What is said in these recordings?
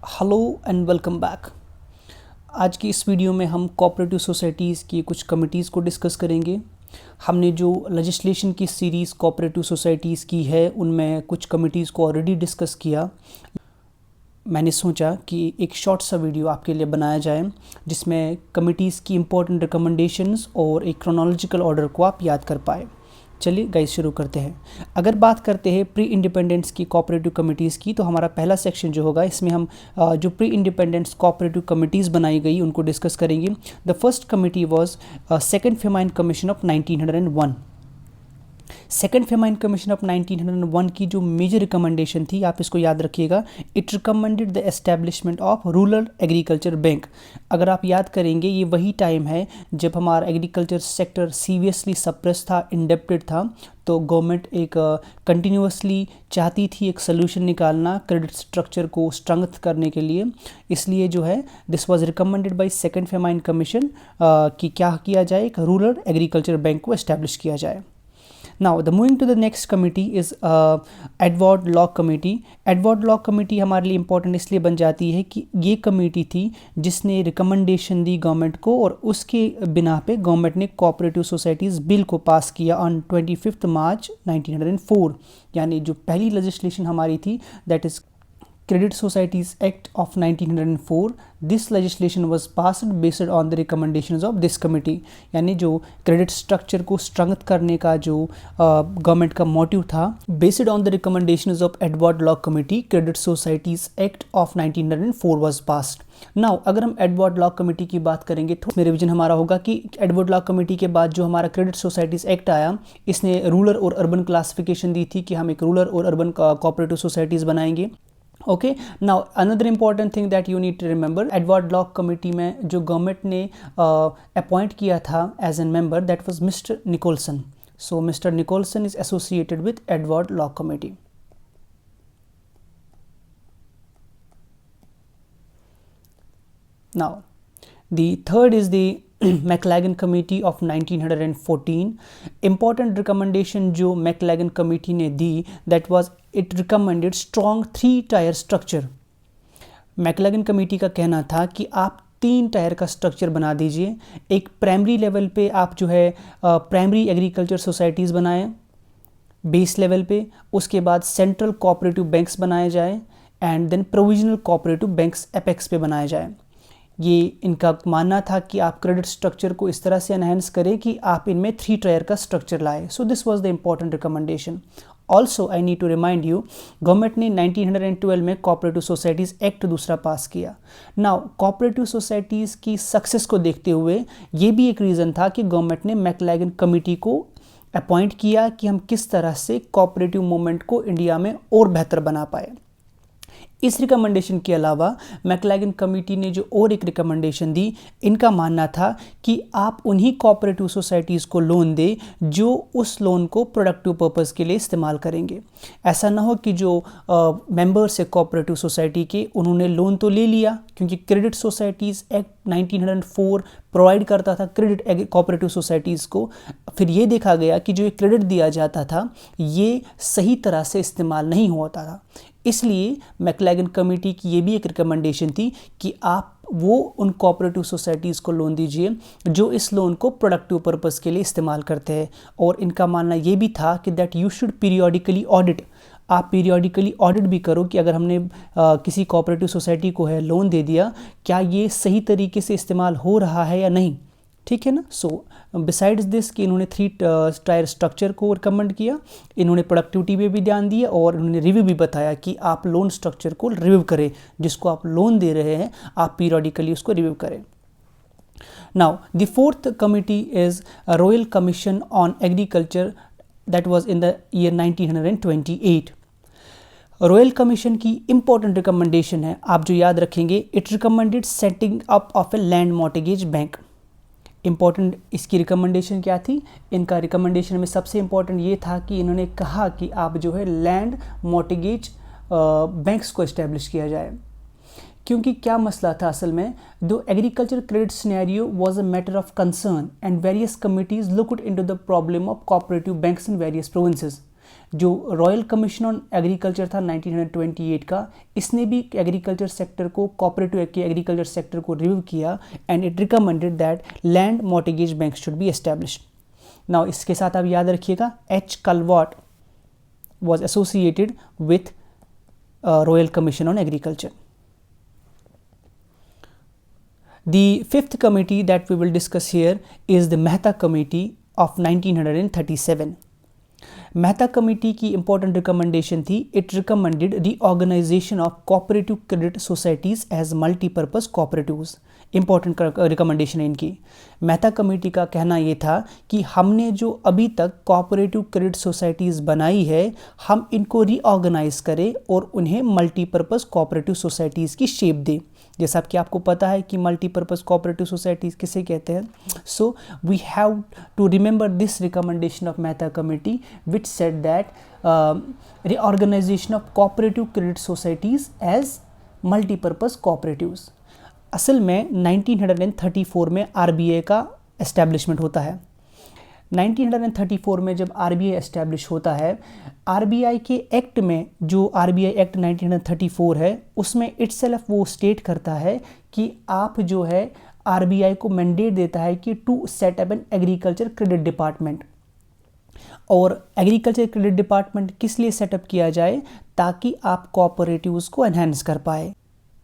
Hello and welcome back. आज की इस वीडियो में हम कोऑपरेटिव सोसाइटीज़ की कुछ कमिटीज़ को डिस्कस करेंगे। हमने जो लेजिस्लेशन की सीरीज़ कोऑपरेटिव सोसाइटीज़ की है उनमें कुछ कमिटीज़ को ऑलरेडी डिस्कस किया। मैंने सोचा कि एक शॉर्ट सा वीडियो आपके लिए बनाया जाए जिसमें कमिटीज़ की इम्पोर्टेंट रिकमेंडेशंस और एक क्रोनोलॉजिकल ऑर्डर को आप याद कर पाए। चलिए गाइस शुरू करते हैं। अगर बात करते हैं प्री इंडिपेंडेंस की कोऑपरेटिव कमिटीज़ की, तो हमारा पहला सेक्शन जो होगा इसमें हम जो प्री इंडिपेंडेंस कोऑपरेटिव कमिटीज़ बनाई गई उनको डिस्कस करेंगे। The first committee was second famine commission of 1901। Second famine commission of 1901 की जो मेजर रिकमेंडेशन थी, आप इसको याद रखिएगा, it recommended the establishment of rural agriculture bank. अगर आप याद करेंगे ये वही टाइम है जब हमारा एग्रीकल्चर सेक्टर सीरियसली सप्रेस था, इंडेप्टेड था, तो गवर्नमेंट एक कंटिन्यूसली चाहती थी एक सोल्यूशन निकालना क्रेडिट स्ट्रक्चर को स्ट्रेंथ करने के लिए। इसलिए जो है this was recommended by second famine commission कि क्या किया जाए, एक रूरल एग्रीकल्चर बैंक को एस्टेब्लिश किया जाए। Now, the moving to the next committee is Edward Locke Committee. Edward Locke Committee हमारे लिए इम्पोर्टेंट इसलिए बन जाती है कि ये कमेटी थी जिसने रिकमेंडेशन दी गवर्नमेंट को और उसके बिना पे गवर्नमेंट ने कोऑपरेटिव सोसाइटीज़ बिल को पास किया ऑन 25 मार्च 1904। यानी जो पहली लेजिस्लेशन हमारी थी that is Credit Societies Act of 1904. This legislation was passed based on the recommendations of this committee. यानी जो क्रेडिट स्ट्रक्चर को स्ट्रेंथ करने का जो गवर्नमेंट का मोटिव था, based on the recommendations of Edward lock committee, credit societies act of 1904 was passed. Now अगर हम एडवर्ड लॉक कमेटी की बात करेंगे तो इसमें रिवीजन हमारा होगा कि एडवर्ड लॉक कमेटी के बाद जो हमारा क्रेडिट सोसाइटीज़ एक्ट आया, इसने रूरल और अर्बन क्लासिफिकेशन दी थी कि हम एक रूरल और अर्बन कोऑपरेटिव सोसाइटीज़ बनाएंगे। Okay, now another important thing that you need to remember, Edward Lock committee में जो गवर्नमेंट ने अपॉइंट किया था as an member, that was Mister Nicholson. So Mister Nicholson is associated with Edward Lock committee. Now the third is the Maclagan committee of 1914। Important recommendation जो Maclagan committee ने दी that was it recommended strong 3 tier structure. Maclagan committee का कहना था कि आप 3 tyre का structure बना दीजिए। एक प्राइमरी लेवल पे आप जो है प्राइमरी एग्रीकल्चर सोसाइटीज़ बनाएं बेस लेवल पे, उसके बाद सेंट्रल कोऑपरेटिव बैंक्स बनाए जाए and then provisional cooperative banks apex पे बनाए जाए। ये इनका मानना था कि आप क्रेडिट स्ट्रक्चर को इस तरह से एनहेंस करें कि आप इनमें 3 टायर का स्ट्रक्चर लाए। So this was the important recommendation. Also I need to remind you, government ने 1912 में कोऑपरेटिव सोसाइटीज़ एक्ट दूसरा पास किया। नाउ कोऑपरेटिव सोसाइटीज़ की सक्सेस को देखते हुए ये भी एक रीज़न था कि गवर्नमेंट ने मैकलैगन कमेटी को अपॉइंट किया कि हम किस तरह से कोऑपरेटिव मूवमेंट को इंडिया में और बेहतर बना पाए। इस रिकमेंडेशन के अलावा मैकलैगन कमेटी ने जो और एक रिकमेंडेशन दी, इनका मानना था कि आप उन्हीं कोऑपरेटिव सोसाइटीज़ को लोन दें जो उस लोन को प्रोडक्टिव पर्पस के लिए इस्तेमाल करेंगे। ऐसा ना हो कि जो मेंबर्स है कोऑपरेटिव सोसाइटी के, उन्होंने लोन तो ले लिया क्योंकि क्रेडिट सोसाइटीज़ एक्ट 1904 प्रोवाइड करता था क्रेडिट कोऑपरेटिव सोसाइटीज़ को। फिर ये देखा गया कि जो ये क्रेडिट दिया जाता था ये सही तरह से इस्तेमाल नहीं होता था। इसलिए मैकलैगन कमेटी की ये भी एक रिकमेंडेशन थी कि आप वो उन कोऑपरेटिव सोसाइटीज़ को लोन दीजिए जो इस लोन को प्रोडक्टिव पर्पस के लिए इस्तेमाल करते हैं। और इनका मानना ये भी था कि that you should periodically audit, आप पीरियोडिकली ऑडिट भी करो कि अगर हमने किसी कोऑपरेटिव सोसाइटी को है लोन दे दिया, क्या ये सही तरीके से इस्तेमाल हो रहा है या नहीं, ठीक है ना। सो बिसाइड्स दिस कि इन्होंने 3 टायर स्ट्रक्चर को रिकमेंड किया, इन्होंने प्रोडक्टिविटी पे भी ध्यान दिया और इन्होंने रिव्यू भी बताया कि आप लोन स्ट्रक्चर को रिव्यू करें, जिसको आप लोन दे रहे हैं आप पीरियोडिकली उसको रिव्यू करें। Now the fourth committee is royal commission on agriculture that was in the year 1928। Royal commission की इंपॉर्टेंट रिकमेंडेशन है, आप जो याद रखेंगे, it recommended setting up of a land mortgage bank. Important इसकी रिकमेंडेशन क्या थी? इनका रिकमेंडेशन में सबसे इम्पॉर्टेंट ये था कि इन्होंने कहा कि आप जो है लैंड मॉर्टगेज बैंक्स को इस्टेब्लिश किया जाए। क्योंकि क्या मसला था असल में, दो agriculture credit scenario was a matter of concern and various committees looked into the problem of cooperative banks in various provinces. जो रॉयल कमीशन ऑन एग्रीकल्चर था 1928 का, इसने भी एग्रीकल्चर सेक्टर को, कोऑपरेटिव के एग्रीकल्चर सेक्टर को रिव्यू किया and it recommended that land mortgage bank should be established. Now इसके साथ आप याद रखिएगा H culvert was associated with Royal Commission on Agriculture. The fifth committee that we will discuss here is the Mehta Committee of 1937. Mehta Committee की important recommendation थी, it recommended reorganization of cooperative credit societies as multi-purpose cooperatives. Important recommendation है इनकी। Mehta committee का कहना ये था कि हमने जो अभी तक कोऑपरेटिव क्रेडिट सोसाइटीज़ बनाई है, हम इनको रीऑर्गेनाइज करें और उन्हें मल्टीपर्पज़ कोऑपरेटिव सोसाइटीज़ की शेप दें। जैसा कि आपको पता है कि मल्टीपर्पज़ कोऑपरेटिव सोसाइटीज़ किसे कहते हैं। So we have to remember this recommendation of Mehta committee which said that reorganisation of cooperative credit societies as multipurpose cooperatives. असल में 1934 में आरबीआई का एस्टैब्लिशमेंट होता है। 1934 में जब आरबीआई एस्टैब्लिश होता है, आरबीआई के एक्ट में, जो आरबीआई एक्ट 1934 है, उसमें इटसेल्फ वो स्टेट करता है कि आप जो है आरबीआई को मैंडेट देता है कि to set up an agriculture credit department. और एग्रीकल्चर क्रेडिट डिपार्टमेंट किस लिए सेटअप किया जाए, ताकि आप कोऑपरेटिव्स को एनहांस कर पाए।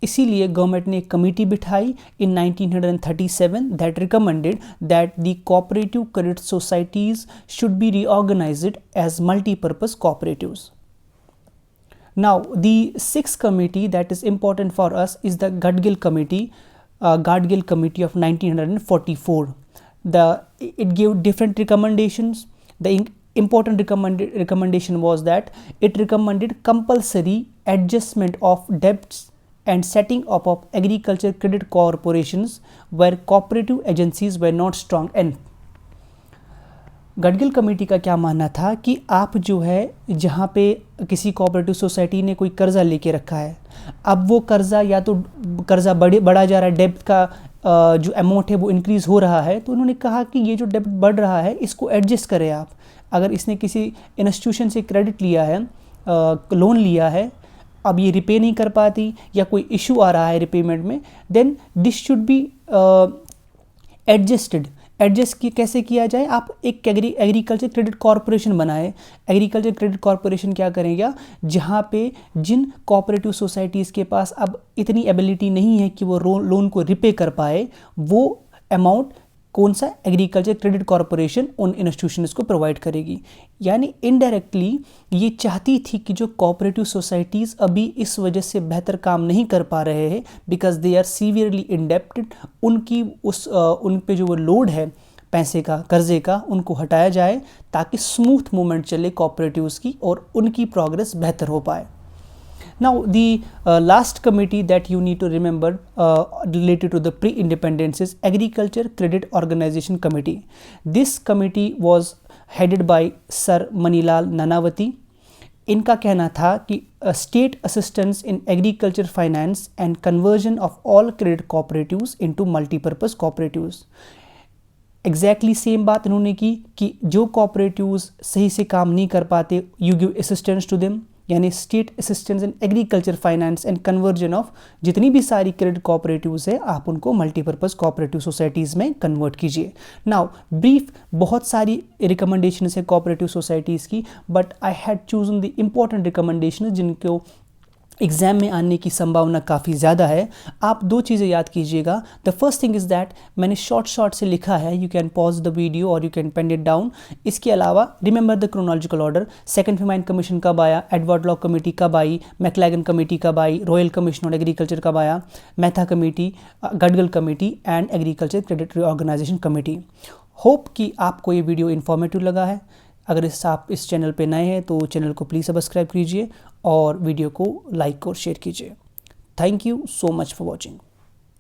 इसीलिए गवर्नमेंट ने एक कमेटी बिठाई in 1937 that recommended that the cooperative credit societies should be reorganised as multipurpose cooperatives. Now the sixth committee that is important for us is the Gadgil committee, Gadgil Committee of 1944. It gave different recommendations. The important recommendation was that it recommended compulsory adjustment of debts and setting up of agriculture credit corporations where cooperative agencies were not strong. And Gadgil committee का क्या मानना था कि आप जो है जहाँ पे किसी कोऑपरेटिव सोसाइटी ने कोई कर्ज़ा लेके रखा है, अब वो कर्ज़ा या तो कर्ज़ा बढ़ा जा रहा है, डेब्ट का जो अमाउंट है वो इंक्रीज़ हो रहा है, तो उन्होंने कहा कि ये जो डेब्ट बढ़ रहा है इसको एडजस्ट करें आप। अगर इसने किसी इंस्टीट्यूशन से क्रेडिट लिया है, लोन लिया है, अब ये रिपे नहीं कर पाती या कोई इशू आ रहा है रिपेमेंट में, then this should be adjusted. Adjust कैसे किया जाए, आप एक एग्रीकल्चर क्रेडिट कॉरपोरेशन बनाए। एग्रीकल्चर क्रेडिट कॉरपोरेशन क्या करेगा, जहाँ पे जिन कोऑपरेटिव सोसाइटीज़ के पास अब इतनी एबिलिटी नहीं है कि वो लोन को रिपे कर पाए, वो अमाउंट कौन सा एग्रीकल्चर क्रेडिट कॉरपोरेशन उन इंस्टीट्यूशंस को प्रोवाइड करेगी। यानी इनडायरेक्टली ये चाहती थी कि जो कोऑपरेटिव सोसाइटीज़ अभी इस वजह से बेहतर काम नहीं कर पा रहे हैं because they are severely indebted, उन पे जो वो लोड है पैसे का, कर्जे का, उनको हटाया जाए ताकि स्मूथ मूवमेंट चले कोऑपरेटिव्स की और उनकी प्रोग्रेस बेहतर हो पाए। Now the last committee that you need to remember related to the pre-independence is Agriculture Credit Organization Committee. This committee was headed by Sir Manilal Nanavati. इनका कहना था कि state assistance in agriculture finance and conversion of all credit cooperatives into multipurpose cooperatives. Exactly same बात इन्होंने की कि जो cooperatives सही से काम नहीं कर पाते, you give assistance to them, यानी state assistance in agriculture finance and conversion of जितनी भी सारी क्रेडिट कॉपरेटिव्स है, आप उनको मल्टीपर्पज़ कोऑपरेटिव सोसाइटीज़ में कन्वर्ट कीजिए। नाउ ब्रीफ बहुत सारी रिकमेंडेशन है कोऑपरेटिव सोसाइटीज़ की, but I had chosen the important recommendation जिनको एग्ज़ाम में आने की संभावना काफ़ी ज़्यादा है। आप दो चीज़ें याद कीजिएगा। The first thing is that मैंने शॉर्ट से लिखा है, you can pause the video और you can pen it down. इसके अलावा remember the chronological order, second famine commission कब आया, एडवर्ड लॉ कमेटी कब आई, मैकलैगन कमेटी कब आई, रॉयल कमीशन ऑन एग्रीकल्चर कब आया, Mehta committee, Gadgil committee and agriculture credit reorganisation committee. Hope कि आपको ये वीडियो इन्फॉर्मेटिव लगा है। अगर आप इस चैनल पे नए हैं तो चैनल को प्लीज़ सब्सक्राइब कीजिए और वीडियो को लाइक और शेयर कीजिए। Thank you so much for watching.